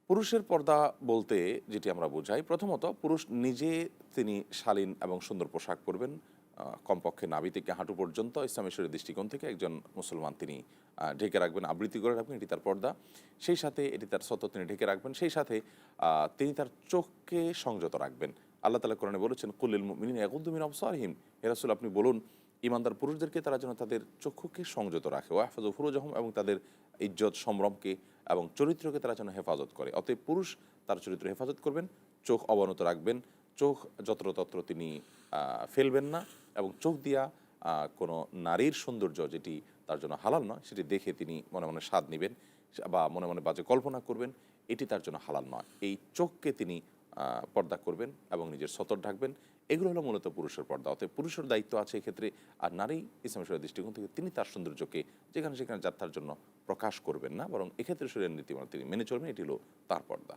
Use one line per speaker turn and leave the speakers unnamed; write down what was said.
পুরুষের পর্দা বলতে যেটি আমরা বোঝাই, প্রথমত পুরুষ নিজে তিনি শালীন এবং সুন্দর পোশাক পরবেন। কমপক্ষে নাভি থেকে হাঁটু পর্যন্ত ইসলামের শরীয়তের দৃষ্টিকোণ থেকে একজন মুসলমান তিনি ঢেকে রাখবেন, আবৃত্তি করে রাখবেন, এটি তার পর্দা। সেই সাথে এটি তার সতত তিনি ঢেকে রাখবেন। সেই সাথে তিনি তার চোখকে সংযত রাখবেন। আল্লাহ তাআলা কোরআনে বলেছেন, কুল্লিল মুমিনিনা ইয়াগুদ্দু মিন আবসারিহিম, হে রাসূল আপনি বলুন ঈমানদার পুরুষদেরকে তারা যেন তাদের চক্ষুকে সংযত রাখে, ওয়াহফাযু ফুরুজাহুম, এবং তাদের ইজ্জত সম্ভ্রমকে এবং চরিত্রকে তারা যেন হেফাজত করে। অতএব পুরুষ তার চরিত্র হেফাজত করবেন, চোখ অবনত রাখবেন, চোখ যত্রতত্র তিনি ফেলবেন না, এবং চোখ দিয়া কোনো নারীর সৌন্দর্য যেটি তার জন্য হালাল নয় সেটি দেখে তিনি মনে মনে স্বাদ নেবেন বা মনে মনে বাজে কল্পনা করবেন, এটি তার জন্য হালাল নয়। এই চোখকে তিনি পর্দা করবেন এবং নিজের সতর ঢাকবেন। এগুলো হলো মূলত পুরুষের পর্দা। অতএব পুরুষের দায়িত্ব আছে এক্ষেত্রে। আর নারী ইসলামের শরীয়তের দৃষ্টিকোণ থেকে তিনি তার সৌন্দর্যকে যেখানে সেখানে যাত্রার জন্য প্রকাশ করবেন না, বরং এক্ষেত্রে শরীরের নীতিমালা তিনি মেনে চলবেন। এটি হলো তার পর্দা।